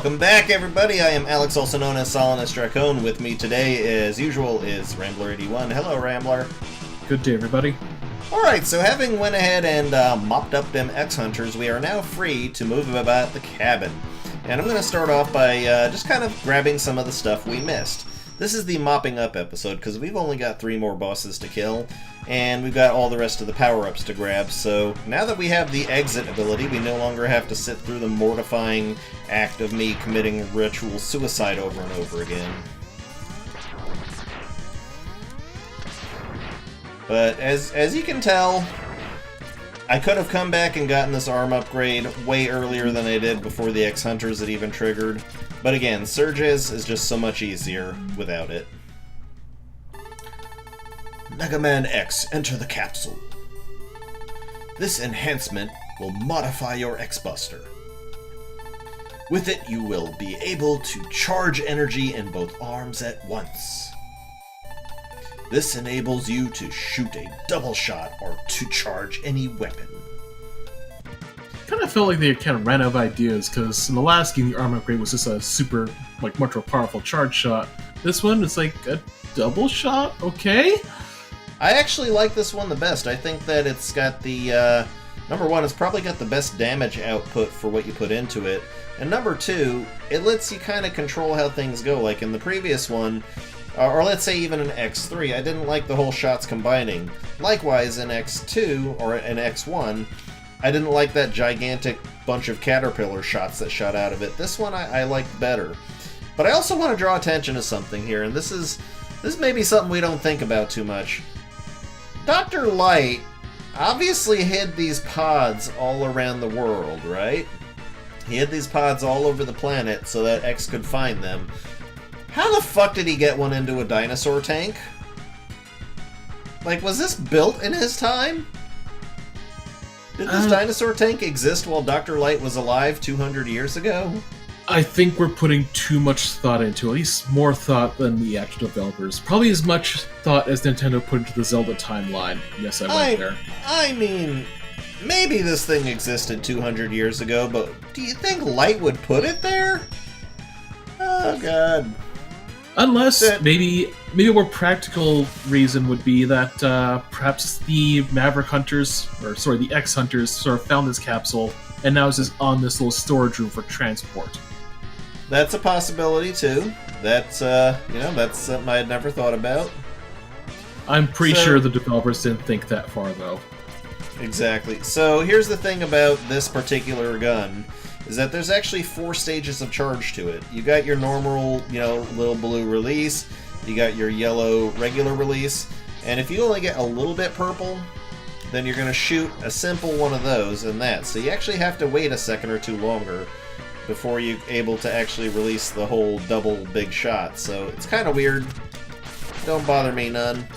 Welcome back, everybody. I am Alex, also known as Solinus Dracone. With me today, as usual, is Rambler81. Hello, Rambler. Good day, everybody. Alright, so having went ahead and mopped up them X-Hunters, we are now free to move about the cabin. And I'm going to start off by just kind of grabbing some of the stuff we missed. This is the Mopping Up episode, because we've only got 3 more bosses to kill, and we've got all the rest of the power-ups to grab, so now that we have the exit ability, we no longer have to sit through the mortifying act of me committing ritual suicide over and over again. But as you can tell, I could have come back and gotten this arm upgrade way earlier than I did before the X-Hunters had even triggered. But again, Surges is just so much easier without it. Megaman X, enter the capsule. This enhancement will modify your X-Buster. With it, you will be able to charge energy in both arms at once. This enables you to shoot a double shot or to charge any weapon. Kind of felt like they kind of ran out of ideas, because in the last game, the arm upgrade was just a super, much more powerful charge shot. This one is like a double shot? Okay? I actually like this one the best. I think that it's got the, number one, it's probably got the best damage output for what you put into it. And number two, it lets you kind of control how things go. Like in the previous one, or let's say even in X3, I didn't like the whole shots combining. Likewise, in X2, or in X1, I didn't like that gigantic bunch of caterpillar shots that shot out of it. This one I liked better. But I also want to draw attention to something here, and this may be something we don't think about too much. Dr. Light obviously hid these pods all around the world, right? He hid these pods all over the planet so that X could find them. How the fuck did he get one into a dinosaur tank? Like, was this built in his time? Did this dinosaur tank exist while Dr. Light was alive 200 years ago? I think we're putting too much thought into it, at least more thought than the actual developers. Probably as much thought as Nintendo put into the Zelda timeline. Yes, I went there. I mean, maybe this thing existed 200 years ago, but do you think Light would put it there? Oh, God. Unless, maybe a more practical reason would be that perhaps the Maverick Hunters, the X-Hunters, sort of found this capsule, and now it's just on this little storage room for transport. That's a possibility, too. That's, that's something I had never thought about. I'm pretty sure the developers didn't think that far, though. Exactly. So, here's the thing about this particular gun, is that there's actually 4 stages of charge to it. You got your normal, little blue release, you got your yellow regular release, and if you only get a little bit purple, then you're going to shoot a simple one of those and that. So you actually have to wait a second or two longer before you're able to actually release the whole double big shot. So it's kind of weird. Don't bother me none,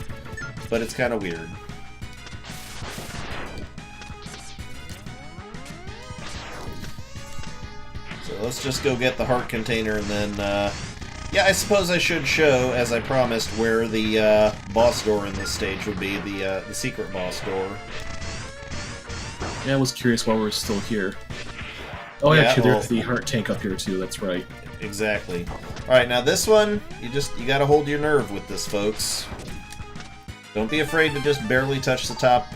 but it's kind of weird. So let's just go get the heart container and then, yeah, I suppose I should show, as I promised, where the boss door in this stage would be, the secret boss door. Yeah, I was curious why we're still here. Oh, yeah, actually, there's the heart tank up here, too, that's right. Exactly. Alright, now this one, you gotta hold your nerve with this, folks. Don't be afraid to just barely touch the top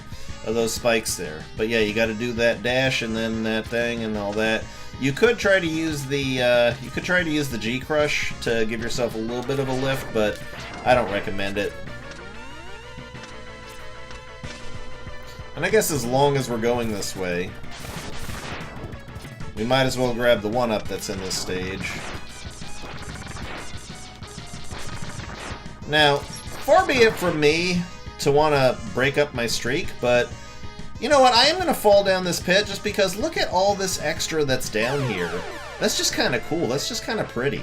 of those spikes there. But yeah, you gotta do that dash and then that thing and all that. You could try to use the G Crush to give yourself a little bit of a lift, but I don't recommend it. And I guess as long as we're going this way, we might as well grab the 1-up that's in this stage. Now, far be it from me to want to break up my streak, but you know what? I am going to fall down this pit just because look at all this extra that's down here. That's just kind of cool. That's just kind of pretty.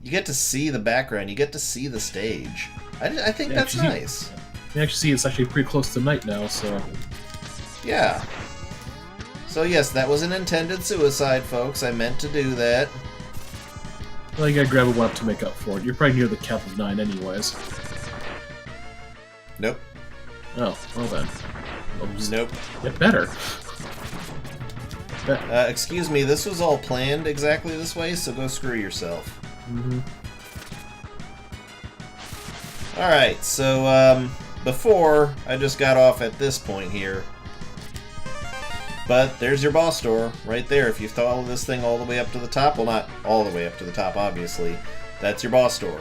You get to see the background. You get to see the stage. I think that's nice. You actually see it's actually pretty close to night now, so... Yeah. So yes, that was an intended suicide, folks. I meant to do that. Well, you gotta grab a 1-up to make up for it. You're probably near the cap of 9 anyways. Nope. Oh, well then. Nope. Get better. Excuse me, this was all planned exactly this way, so go screw yourself. Mm-hmm. Alright, so, before, I just got off at this point here. But there's your boss door, right there. If you follow this thing all the way up to the top, well, not all the way up to the top, obviously. That's your boss door.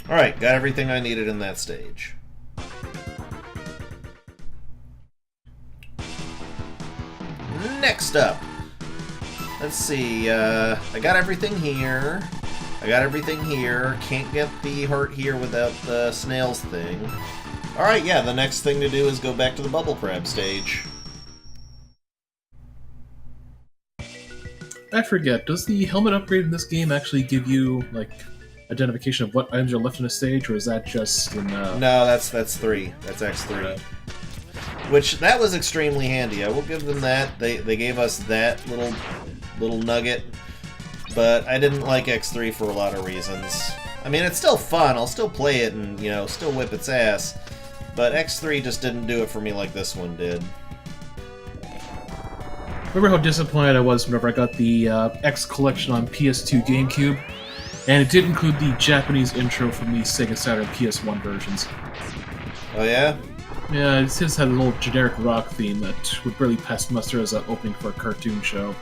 Alright, got everything I needed in that stage. Next up, let's see, I got everything here. I got everything here. Can't get the heart here without the snails thing. Alright, yeah, the next thing to do is go back to the bubble crab stage. I forget, does the helmet upgrade in this game actually give you, like, identification of what items are left in a stage, or is that just in, No, that's 3. That's X3. Which, that was extremely handy. I will give them that. They gave us that little nugget. But I didn't like X3 for a lot of reasons. I mean, it's still fun. I'll still play it and, you know, still whip its ass. But X3 just didn't do it for me like this one did. Remember how disappointed I was whenever I got the X collection on PS2 GameCube? And it did include the Japanese intro from the Sega Saturn PS1 versions. Oh yeah? Yeah, it just had a little generic rock theme that would barely pass muster as an opening for a cartoon show.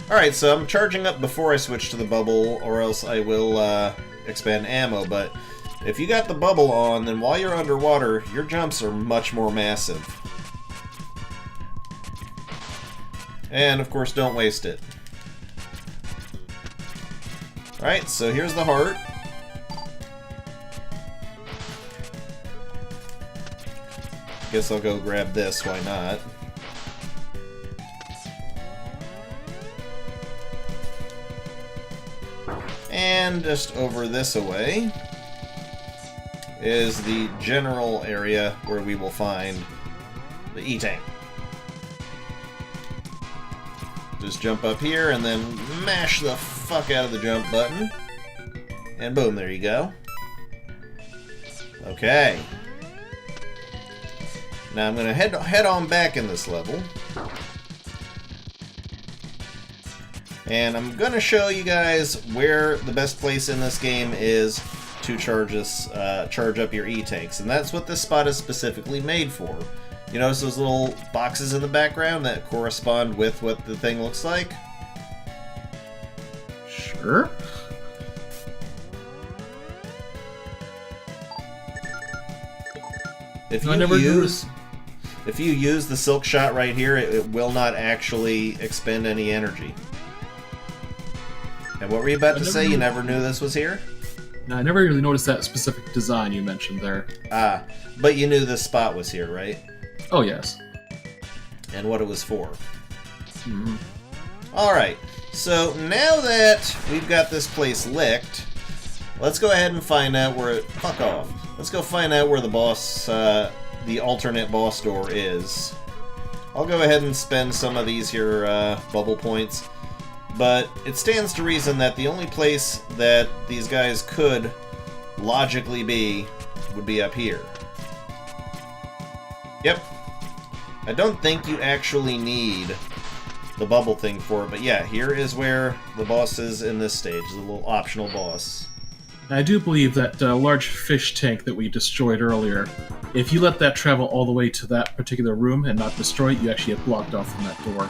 Alright, so I'm charging up before I switch to the bubble, or else I will expand ammo, but if you got the bubble on, then while you're underwater, your jumps are much more massive. And, of course, don't waste it. Alright, so here's the heart. Guess I'll go grab this, why not? And just over this away is the general area where we will find the E-Tank. Just jump up here and then mash the fuck out of the jump button. And boom, there you go. Okay. Now I'm going to head on back in this level. And I'm going to show you guys where the best place in this game is to charge up your E-Tanks. And that's what this spot is specifically made for. You notice those little boxes in the background that correspond with what the thing looks like? Sure. If you use the silk shot right here, it will not actually expend any energy. And what were you about to say? You never knew this was here? No, I never really noticed that specific design you mentioned there. Ah, but you knew this spot was here, right? Oh, yes. And what it was for. Mm-hmm. Alright, so now that we've got this place licked, let's go ahead and find out where it... Fuck off. Let's go find out where the boss, the alternate boss door is. I'll go ahead and spend some of these here bubble points. But it stands to reason that the only place that these guys could logically be would be up here. Yep. I don't think you actually need the bubble thing for it, but yeah, here is where the boss is in this stage, the little optional boss. I do believe that large fish tank that we destroyed earlier, if you let that travel all the way to that particular room and not destroy it, you actually get blocked off from that door.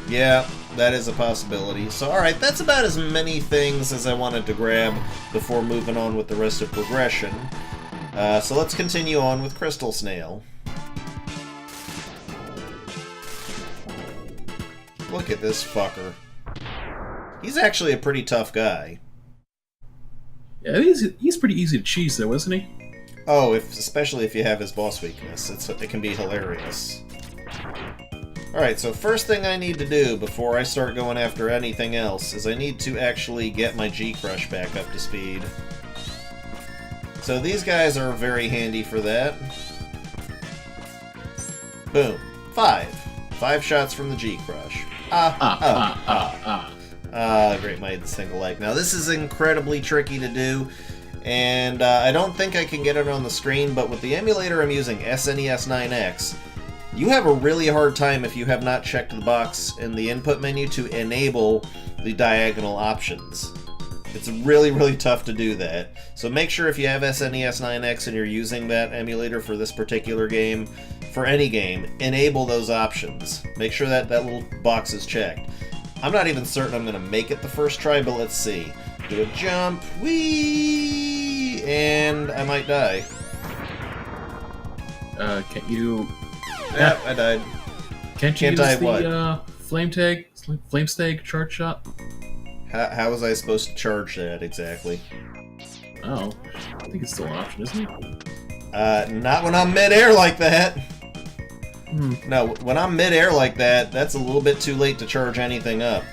Yeah, that is a possibility. So, alright, that's about as many things as I wanted to grab before moving on with the rest of progression. So let's continue on with Crystal Snail. Look at this fucker. He's actually a pretty tough guy. Yeah, he's pretty easy to cheese though, isn't he? Oh, especially if you have his boss weakness. It can be hilarious. Alright, so first thing I need to do before I start going after anything else is I need to actually get my G-Crush back up to speed. So these guys are very handy for that. Boom. 5. 5 shots from the G-Crush. Great minds think alike. Now this is incredibly tricky to do, And I don't think I can get it on the screen, but with the emulator I'm using, SNES 9X, you have a really hard time if you have not checked the box in the input menu to enable the diagonal options. It's really, really tough to do that. So make sure if you have SNES 9X and you're using that emulator for this particular game, for any game, enable those options. Make sure that that little box is checked. I'm not even certain I'm going to make it the first try, but let's see. Do a jump, whee, and I might die. Can't you... Yep, I died. Can't you Can't use die the what? flame stake charge shot? How was I supposed to charge that exactly? Oh, I think it's still an option, isn't it? Not when I'm mid-air like that. Hmm. No, when I'm mid-air like that, that's a little bit too late to charge anything up.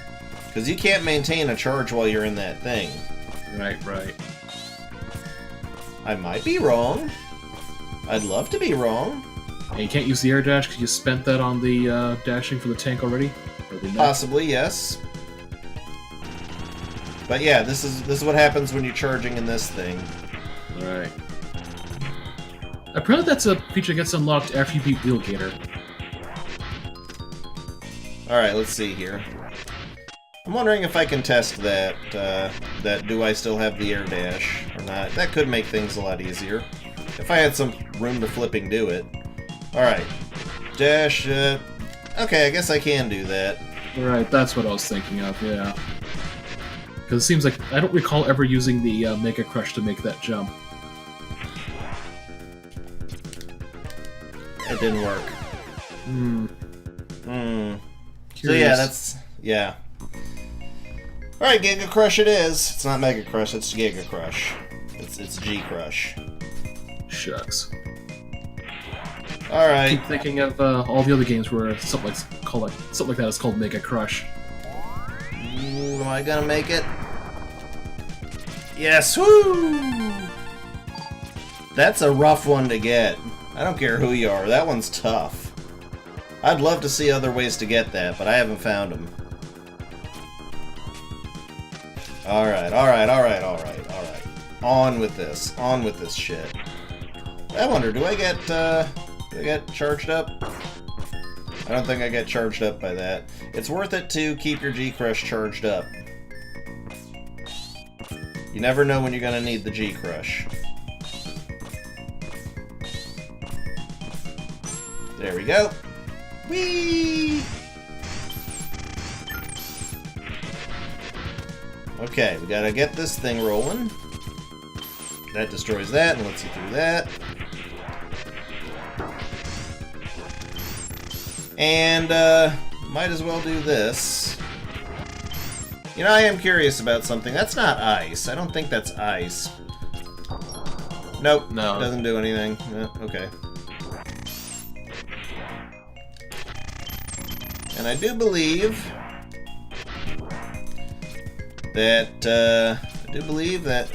Because you can't maintain a charge while you're in that thing. Right, right. I might be wrong. I'd love to be wrong. And you can't use the air dash because you spent that on the dashing for the tank already? Or the Possibly, yes. But yeah, this is what happens when you're charging in this thing. Right. Apparently that's a feature that gets unlocked after you beat Wheelgator. Alright, let's see here. I'm wondering if I can test that, that do I still have the air dash or not. That could make things a lot easier. If I had some room to flipping do it. Alright. Dash, okay, I guess I can do that. Right, that's what I was thinking of, yeah. Because it seems like I don't recall ever using the Mega Crush to make that jump. It didn't work. Hmm. Hmm. So Curious. yeah, that's... yeah. Alright, Giga Crush it is. It's not Mega Crush, it's Giga Crush. It's G Crush. Shucks. Alright. Keep thinking of all the other games where something like that is called Mega Crush. Ooh, am I gonna make it? Yes, woo! That's a rough one to get. I don't care who you are, that one's tough. I'd love to see other ways to get that, but I haven't found them. Alright, alright, alright, alright, alright. On with this shit. I wonder, do I get charged up? I don't think I get charged up by that. It's worth it to keep your G-Crush charged up. You never know when you're gonna need the G-Crush. There we go. Whee! Okay, we gotta get this thing rolling. That destroys that and lets you through that. And, might as well do this. You know, I am curious about something. That's not ice. I don't think that's ice. Nope. No. It doesn't do anything. Okay. And I do believe that,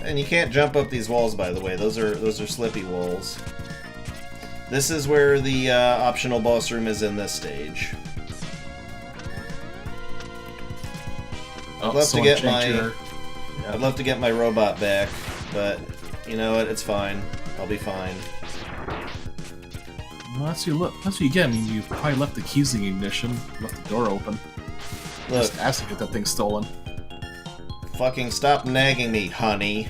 and you can't jump up these walls, by the way. Those are slippy walls. This is where the optional boss room is in this stage. I'd love to get I'd love to get my robot back, but you know what? It's fine. I'll be fine. Well, that's what you get. I mean, you probably left the keys in the ignition, left the door open. Look, Just asked to get that thing stolen. fucking stop nagging me, honey.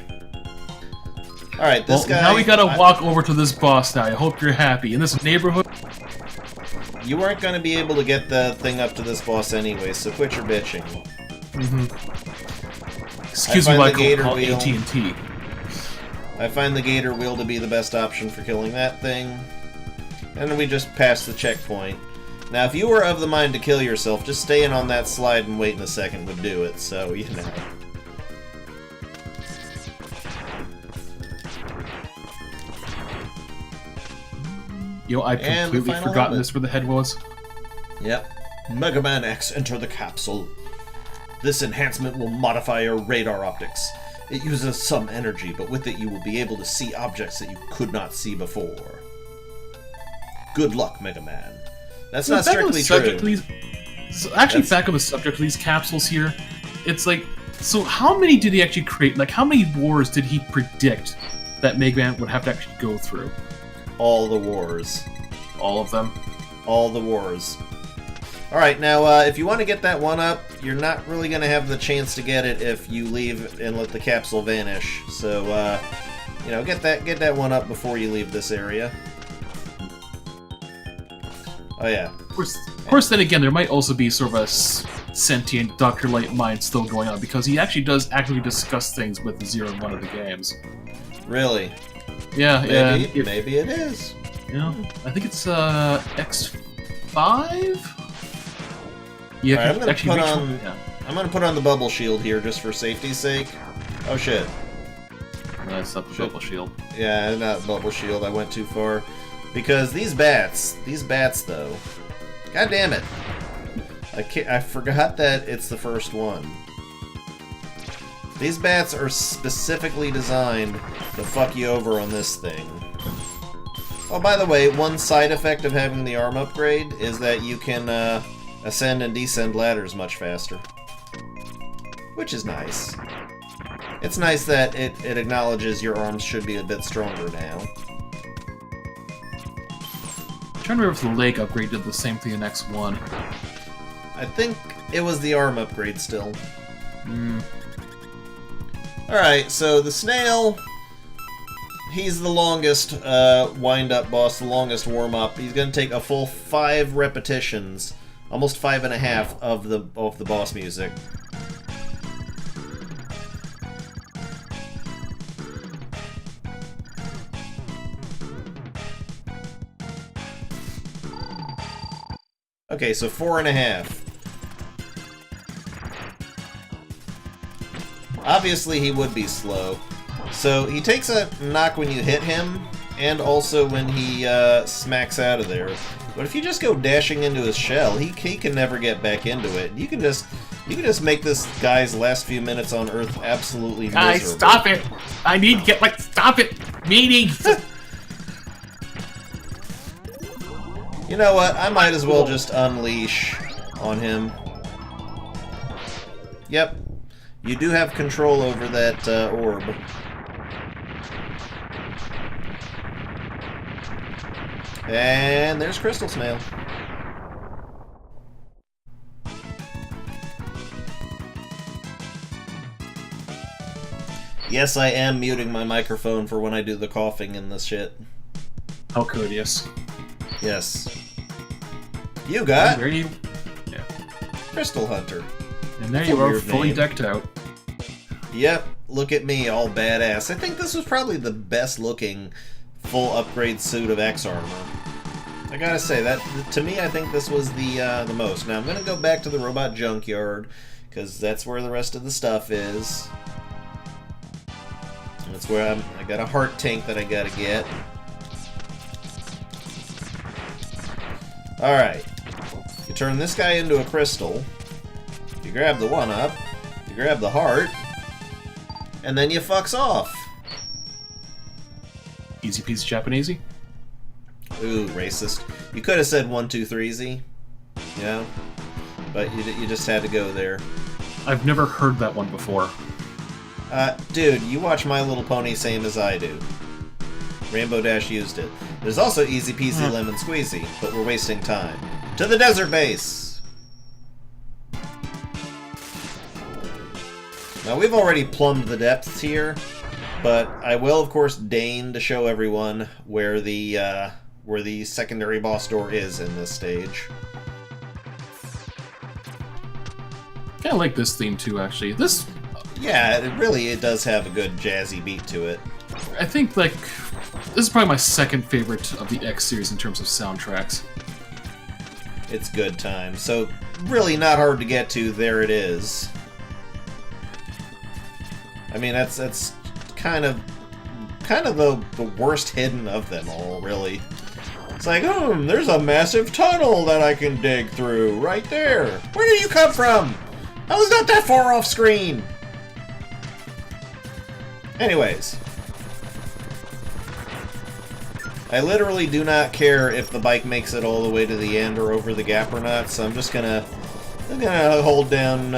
Alright, this guy... Now we gotta walk over to this boss now. I hope you're happy. In this neighborhood... You weren't gonna be able to get the thing up to this boss anyway, so quit your bitching. Excuse me, like call AT&T. I find the gator wheel to be the best option for killing that thing. And we just passed the checkpoint. Now, if you were of the mind to kill yourself, just staying on that slide and waiting a second would do it, so, you know. You know, I'd completely forgotten this where the head was. Yep. Megaman X, enter the capsule. This enhancement will modify your radar optics. It uses some energy, but with it you will be able to see objects that you could not see before. Good luck, Mega Man. That's not strictly true. Back on the subject of these capsules here, it's like, So how many did he actually create? Like, how many wars did he predict that Megaman would have to actually go through? All the wars. All of them? All the wars. Alright, now, if you want to get that one up, you're not really going to have the chance to get it if you leave and let the capsule vanish. So, you know, get that one up before you leave this area. Oh, yeah. Of course, then again, there might also be sort of a sentient Dr. Light mind still going on, because he actually does actively discuss things with Zero in one of the games. Really? Yeah, Maybe it is. Yeah, I think it's X5? Yeah, right, I'm gonna put on the bubble shield here just for safety's sake. Oh shit. That's not the bubble shield. Yeah, not bubble shield, I went too far. Because these bats though. God damn it. I forgot that it's the first one. These bats are specifically designed to fuck you over on this thing. Oh, by the way, one side effect of having the arm upgrade is that you can ascend and descend ladders much faster. Which is nice. It's nice that it acknowledges your arms should be a bit stronger now. I'm trying to remember if the leg upgrade did the same thing in X1. I think it was the arm upgrade still. Hmm. Alright, so the snail, he's the longest wind-up boss, the longest warm-up. He's going to take a full 5 repetitions, almost 5.5 of the boss music. Okay, so 4.5. Obviously, he would be slow. So, he takes a knock when you hit him, and also when he smacks out of there. But if you just go dashing into his shell, he can never get back into it. You can just make this guy's last few minutes on Earth absolutely miserable. Guys, stop it! I need to get my... Stop it! Meetings! You know what? I might as well just unleash on him. Yep. You do have control over that orb. And there's Crystal Snail. Yes, I am muting my microphone for when I do the coughing and the shit. How courteous. Yes. You got Yeah. Crystal Hunter. And there That's a you are, weird fully name. decked out. Yep, look at me, all badass. I think this was probably the best looking full upgrade suit of X armor. I gotta say, that to me, I think this was the most. Now I'm gonna go back to the robot junkyard, because that's where the rest of the stuff is. That's where I got a heart tank that I gotta get. Alright. You turn this guy into a crystal. You grab the 1-up. You grab the heart. And then you fucks off. Easy peasy Japanesey. Ooh, racist. You could have said 1, 2, 3-Z. You know? But you just had to go there. I've never heard that one before. Dude, you watch My Little Pony same as I do. Rainbow Dash used it. There's also Easy Peasy Lemon Squeezy, but we're wasting time. To the desert base! Now, we've already plumbed the depths here, but I will, of course, deign to show everyone where the secondary boss door is in this stage. I like this theme too, actually. Yeah, it does have a good jazzy beat to it. I think, like, this is probably my second favorite of the X series in terms of soundtracks. It's good time. So, really not hard to get to. There it is. I mean, that's kind of the worst hidden of them all, really. It's like, there's a massive tunnel that I can dig through right there. Where did you come from? I was not that far off screen. Anyways. I literally do not care if the bike makes it all the way to the end or over the gap or not, so I'm just gonna hold down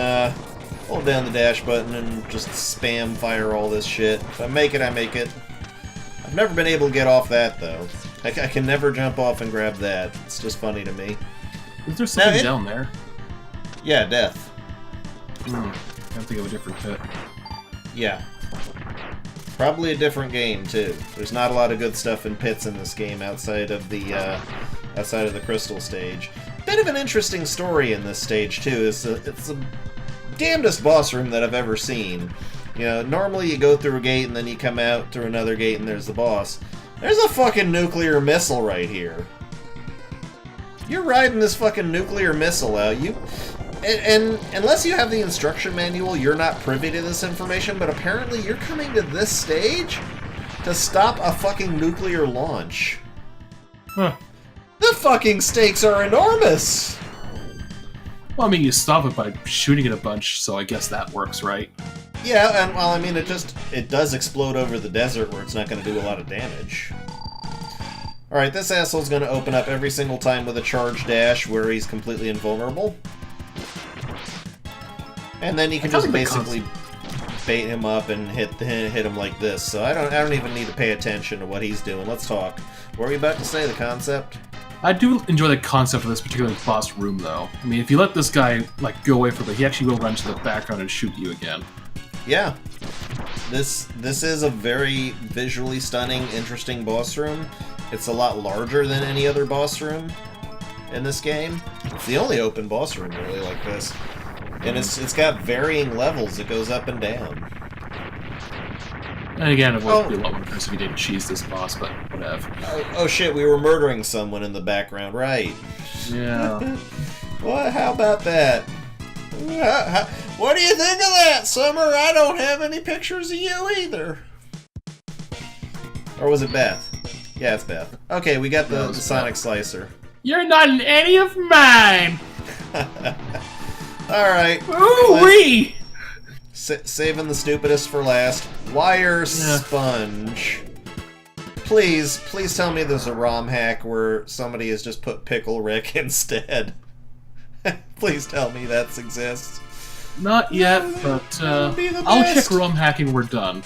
hold down the dash button and just spam fire all this shit. If I make it, I make it. I've never been able to get off that, though. I can never jump off and grab that. It's just funny to me. Is there something down there? Yeah, death. I think of a different pit. Yeah. Probably a different game, too. There's not a lot of good stuff in pits in this game outside of the crystal stage. Bit of an interesting story in this stage, too. It's the damnedest boss room that I've ever seen. You know, normally you go through a gate and then you come out through another gate and there's the boss. There's a fucking nuclear missile right here. You're riding this fucking nuclear missile out. And unless you have the instruction manual, you're not privy to this information, but apparently you're coming to this stage to stop a fucking nuclear launch. Huh. The fucking stakes are enormous! Well, I mean, you stop it by shooting it a bunch, so I guess that works, right? Yeah, and well, I mean, it does explode over the desert where it's not going to do a lot of damage. Alright, this asshole's going to open up every single time with a charge dash where he's completely invulnerable. And then you can just basically bait him up and hit him like this. So I don't even need to pay attention to what he's doing. Let's talk. What were you about to say, the concept? I do enjoy the concept of this particular boss room, though. I mean, if you let this guy, like, go away for a bit, he actually will run to the background and shoot you again. Yeah. This is a very visually stunning, interesting boss room. It's a lot larger than any other boss room in this game. It's the only open boss room, really, like this. And it's got varying levels. It goes up and down. And again, it would be a lot more if you didn't cheese this boss, but whatever. Oh shit, we were murdering someone in the background, right? Yeah. What? How about that? What do you think of that, Summer? I don't have any pictures of you either. Or was it Beth? Yeah, it's Beth. Okay, we got the Sonic Slicer. You're not in any of mine! Alright. Ooh-wee! Saving the stupidest for last. Wire sponge. Please tell me there's a ROM hack where somebody has just put Pickle Rick instead. Please tell me that exists. Not yet, but I'll check ROM hacking when we're done.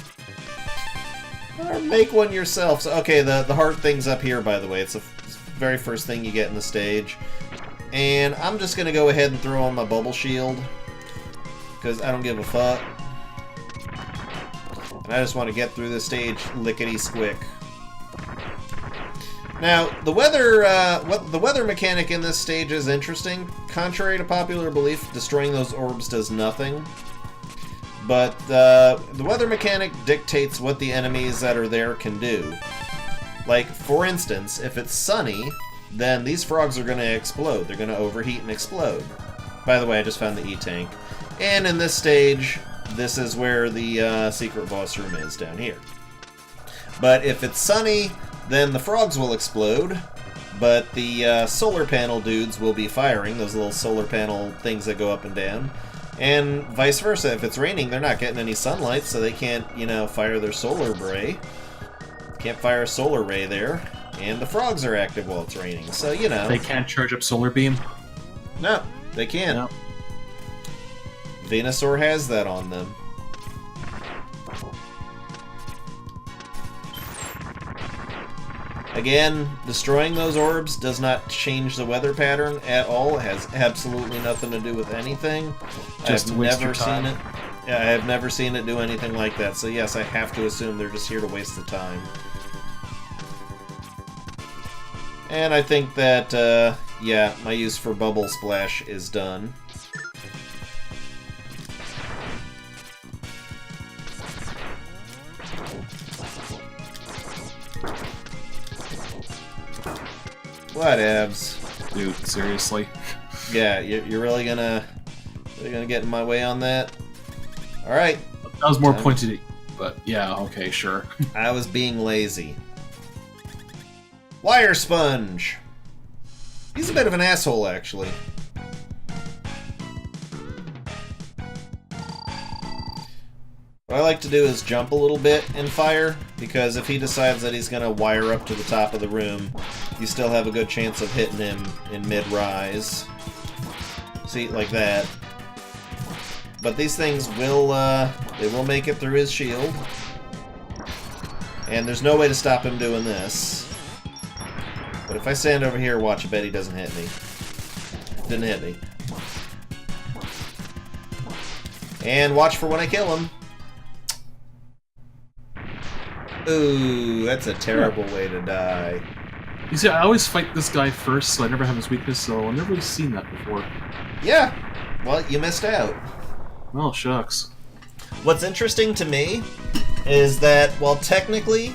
Or make one yourself. So, okay, the heart thing's up here, by the way. It's the very first thing you get in the stage. And I'm just going to go ahead and throw on my bubble shield. Because I don't give a fuck. And I just want to get through this stage lickety-squick. Now, the weather mechanic in this stage is interesting. Contrary to popular belief, destroying those orbs does nothing. But the weather mechanic dictates what the enemies that are there can do. Like, for instance, if it's sunny, then these frogs are going to explode. They're going to overheat and explode. By the way, I just found the E-tank. And in this stage, this is where the secret boss room is, down here. But if it's sunny, then the frogs will explode, but the solar panel dudes will be firing, those little solar panel things that go up and down. And vice versa, if it's raining, they're not getting any sunlight, so they can't, you know, fire their solar ray. Can't fire a solar ray there. And the frogs are active while it's raining, so, you know. They can't charge up solar beam? No, they can't. No. Venusaur has that on them. Again, destroying those orbs does not change the weather pattern at all. It has absolutely nothing to do with anything. Just waste your time. Seen it. Yeah, I have never seen it do anything like that. So yes, I have to assume they're just here to waste the time. And I think that, yeah, my use for Bubble Splash is done. Whatevs. Dude, seriously? Yeah, you're really gonna get in my way on that? Alright. That was more pointed, but yeah, okay, sure. I was being lazy. Wire Sponge! He's a bit of an asshole, actually. What I like to do is jump a little bit and fire, because if he decides that he's going to wire up to the top of the room, you still have a good chance of hitting him in mid-rise. See, like that. But these things will, they will make it through his shield. And there's no way to stop him doing this. But if I stand over here, watch, I bet he doesn't hit me. Didn't hit me. And watch for when I kill him. Ooh, that's a terrible way to die. You see, I always fight this guy first, so I never have his weakness, so I've never really seen that before. Yeah. Well, you missed out. Well, shucks. What's interesting to me is that while technically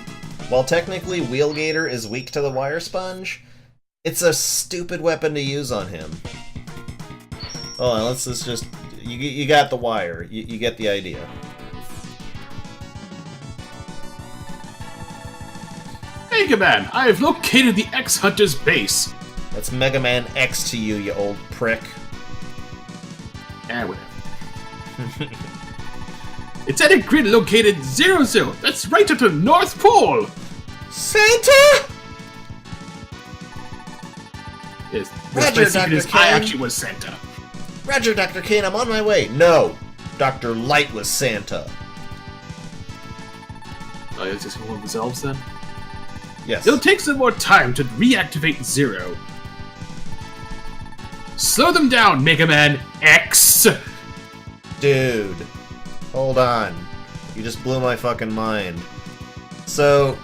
Wheelgator is weak to the Wire Sponge, it's a stupid weapon to use on him. Hold on, let's just... You got the wire. You get the idea. Megaman, I have located the X-Hunter's base. That's Megaman X to you, you old prick. Ah, whatever. It's at a grid located 00. That's right at the North Pole. Santa! Yes, Roger, my secret is Dr. I Kane. actually was Santa. Roger, Dr. Kane, I'm on my way. No, Dr. Light was Santa. Oh, is this one of his elves then? Yes. It'll take some more time to reactivate 0. Slow them down, Mega Man X! Dude, hold on. You just blew my fucking mind. So,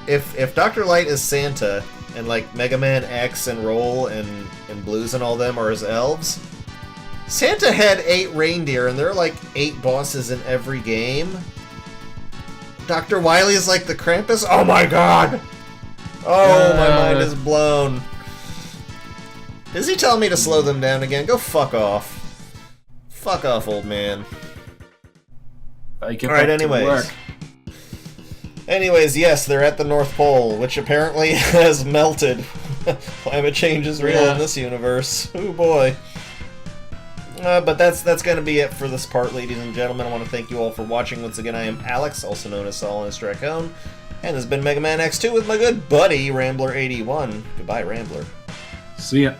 if Dr. Light is Santa, and like Mega Man X and Roll and Blues and all them are his elves, Santa had 8 reindeer, and there are like 8 bosses in every game. Dr. Wily is like the Krampus? Oh my god! Oh, my mind is blown. Is he telling me to slow them down again? Go fuck off. Fuck off, old man. Alright, anyways. Anyways, yes, they're at the North Pole, which apparently has melted. Climate change is real in this universe. Oh boy. But that's going to be it for this part, ladies and gentlemen. I want to thank you all for watching. Once again, I am Alex, also known as Solinus Dracone, and this has been Megaman X2 with my good buddy, Rambler81. Goodbye, Rambler. See ya.